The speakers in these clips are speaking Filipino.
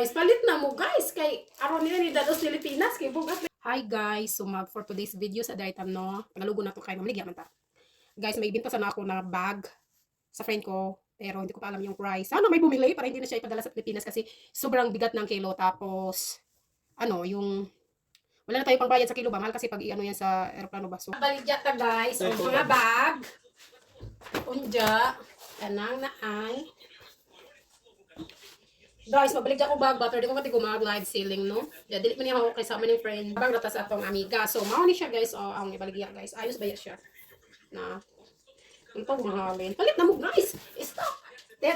Guys, palit na mo guys kay aron nila ni Dados Pilipinas kay bugat. Hi guys, so for today's video sa daytam no. Tagalugo na to kay mamaligya man ta. Guys, may ibinta sana ako na bag sa friend ko pero hindi ko pa alam yung price. Sana may bumili para hindi na siya ipadala sa Pilipinas kasi sobrang bigat ng kilo tapos yung wala na tayo pangbayad sa kilo ba? Mahal kasi pag i-ano yan sa eroplano ba. So, baligya ta guys. O mga bag. Unja. Kanang na ay. Guys, mabalik ako bag ba? Pero di ko kati gumag live selling, no? Yeah, dilit man niya ako kay sama ng friend. Bag rata sa atong amiga. So, mao ni siya guys. O, ang ibaligya guys. Ayos ba siya? Na. Ito, mahalin. Palit na mo guys. Stop. De.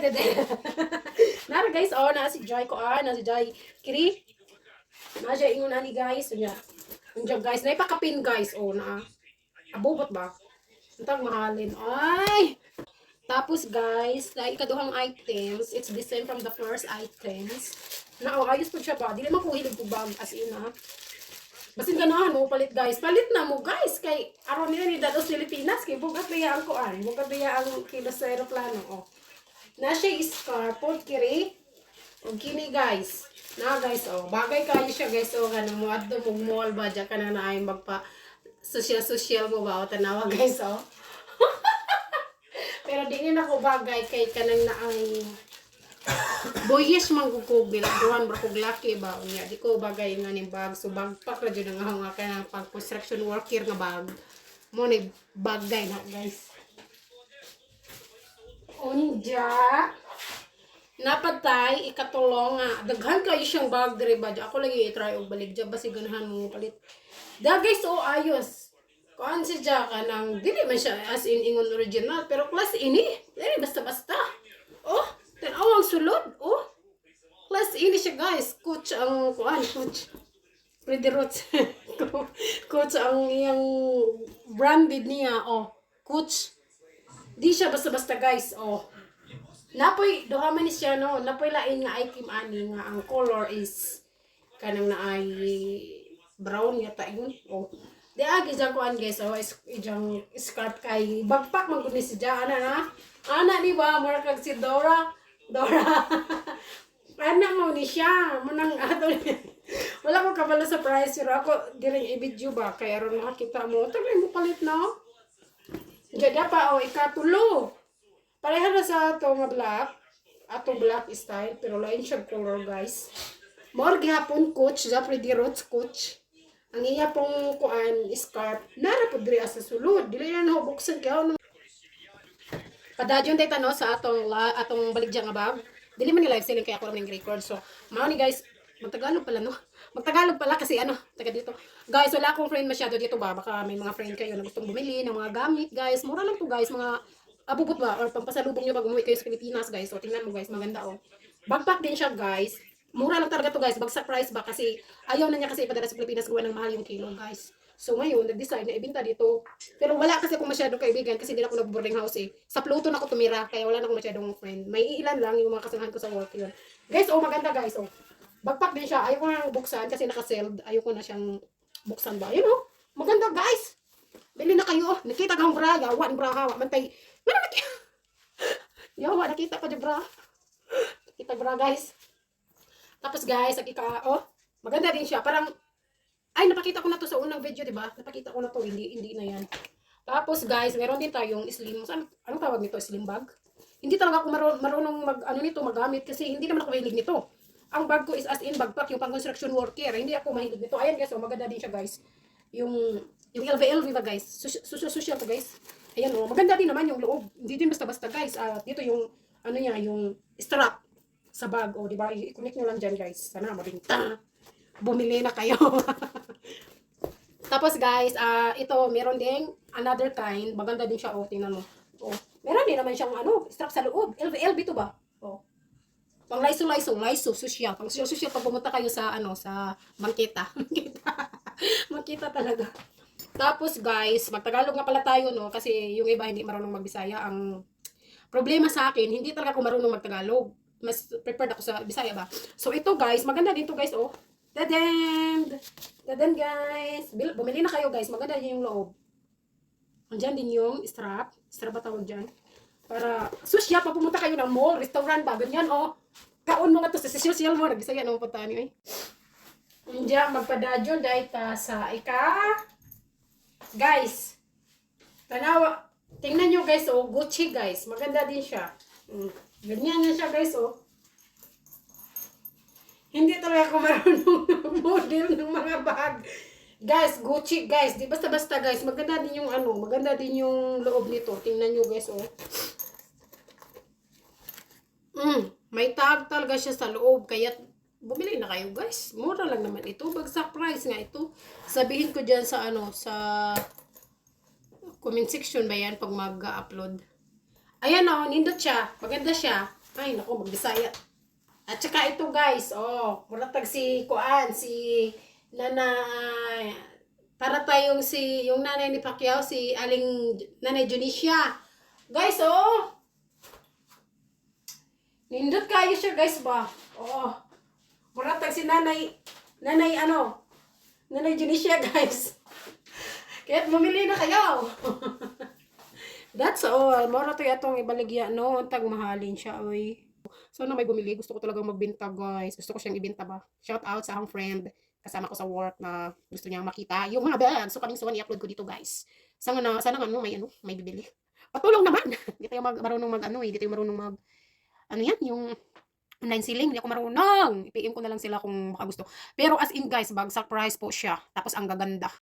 Nara guys. O, na si Joy ko. Na si Joy. Kiri. Na siya ingon ani guys. Unja guys. Na ipakapin guys. O, na. Abubot ba? Ito, mahalin. Ay! Tapos guys, like ikaduhang items, it's the same from the first items. Na ayos po siya ba? Dili man ko hilig po bag as in ha. Basin ganahan mo palit guys. Palit na mo guys kay aron nila ni Dados Pilipinas kay bugat biya ang kuan. Bugat biya ang kilo sa eroplano oh. Na siya scarf pod kiri. Og kini guys. Na guys oh, bagay kayo siya guys oh kanang mo adto mo mall ba diya kana na ay magpa social mo ba o tanawa guys oh. Pero di na ko bagay kay kanang na ay boyish manggugog bilagduhan bro kog laki ba unya di ko bagay nga ning bag so bagpak ra jud nga nga kanang pang construction worker nga bag mo ni bagay na guys. Unja napatay ikatulong nga daghan kayo siyang bag diri ba ako lagi i-try og baligya basi ganahan mo palit. Da guys oh ayos. Kuan si Jaka nang dili man siya as in ingon original pero class ini dili basta-basta. Oh, tan-awang sulod. Oh. Class ini siya guys. Coach ang kuan, coach. Pretty Roots. Coach ang iyang branded niya. Oh, coach. Di siya basta-basta guys. Oh. Napoy duha man ni siya no. Napoy lain nga item ani nga ang color is kanang naay brown yata yun. Oh. Di agi dyan kuan guys, oh, ijang scarf kay bagpak man gud ni si Jana na. Ana di ba more kag si Dora. Ana mo ni siya, manang ato. Wala ko kabalo sa price pero ako diring i-video ba kay aron makita mo. Tagay mo palit na. Jada pa oh ikatulo. Pareha na sa ato nga black. Ato black style pero lain siya color guys. More gihapon coach, sa Pretty Roots coach. Ang iya pong kuan scarf nara pud diri sa sulod dili na buksan kayo padadyon tay tano sa atong baligya nga bag dili man ni live selling kaya ako ning record so mao ni guys magtagalog pala no magtagalog pala kasi taga dito guys wala akong friend masyado dito ba baka may mga friend kayo na gustong bumili ng mga gamit guys mura lang to guys mga abubot ba or pampasalubong niyo pag umuwi kayo sa Pilipinas guys so tingnan mo guys maganda oh backpack din siya guys. Mura lang talaga to guys, bagsak price ba kasi ayaw na niya kasi ipadala sa Pilipinas gawa ng mahal yung kilo guys. So ngayon, nag-decide na ibenta dito. Pero wala kasi akong masyadong kaibigan kasi hindi na ako nag-boarding house eh. Sa Pluto na ako tumira, kaya wala na akong masyadong friend. May ilan lang yung mga kasamahan ko sa work yun. Guys, oh maganda guys, oh. Backpack din siya, ayaw ko na buksan kasi naka-sealed. Ayaw ko na siyang buksan ba. Yun oh, maganda guys. Bili na kayo, oh. Nakita kang bra, yawa ng bra, hawa, mantay. Yawa, nakita pa dyan bra. Nakita bra guys. Tapos guys, maganda din siya. Parang, ay, napakita ko na to sa unang video, diba? Napakita ko na to, hindi na yan. Tapos guys, meron din tayong slim, anong tawag nito, slim bag? Hindi talaga ako marunong magamit kasi hindi naman ako mahilig nito. Ang bag ko is as in backpack, yung pang construction worker. Hindi ako mahilig nito. Ayan guys, oh, maganda din siya guys. Yung LVL ba guys? Social to guys. Ayan oh, maganda din naman yung loob. Hindi din basta-basta guys. Dito yung, yung strap sa bag, o, diba? I-connect nyo lang dyan, guys. Sana mabinta. Bumili na kayo. Tapos, guys, ito, meron ding another kind. Maganda din siya, o, tingnan mo. O, meron din naman siyang, strap sa loob. LV to ba? O, pang Lysol, social. Pang social, pag pumunta kayo sa, sa Mangkita. Mangkita talaga. Tapos, guys, magtagalog nga pala tayo, no? Kasi yung iba hindi marunong magbisaya. Ang problema sa akin, hindi talaga ako marunong magtagalog. Mas prepared ako sa Bisaya ba. So ito guys, maganda din to guys oh. Dadan guys. Bumili na kayo guys, maganda din yung loob. Andiyan din yung strap ba tawag dyan? Para susya pa pumunta kayo ng mall, restaurant ba, ganyan oh. Kaon mo nga to sa social mo, nagsaya na mo punta ni, oy. Diya, magpadadyo, dahil ta sa guys, tanawa, tingnan nyo guys, oh, Gucci guys, maganda din siya. Ganyan na siya guys, oh. Hindi talaga ako marunong model ng mga bag. Guys, Gucci guys, di basta-basta guys, maganda din yung ano, maganda din yung loob nito. Tingnan nyo guys, oh. May tag talaga siya sa loob, kaya bumili na kayo guys. Mura lang naman ito, bagsak price nga ito. Sabihin ko dyan sa ano, sa comment section ba yan pag mag-upload. Ayan oh, nindot siya, maganda siya. Ay naku, magbisaya. At saka ito guys, oh, muratag si Kuan, si Nanay, para tayong si, yung nanay ni Pacquiao, si Aling Nanay Junicia. Guys, oh, nindot kayo siya guys ba? Oh, muratag si Nanay ano, Nanay Junicia guys. Kaya mamili na kayo. That's all. Muratag atong ibaligya, no? Tag mahalin siya, oy. Sana may bumili. Gusto ko talagang magbenta, guys. Gusto ko siyang ibenta ba. Shout out sa akong friend. Kasama ko sa work na gusto niyang makita. Yung mga bags. So, kaming suwan i-upload ko dito, guys. Sana ano, may bibili. Patulong naman. Hindi tayo marunong hindi tayo marunong ano yan, yung online selling. Hindi ako marunong. I-PM ko na lang sila kung makagusto. Pero as in, guys, bagsak price po siya. Tapos ang gaganda.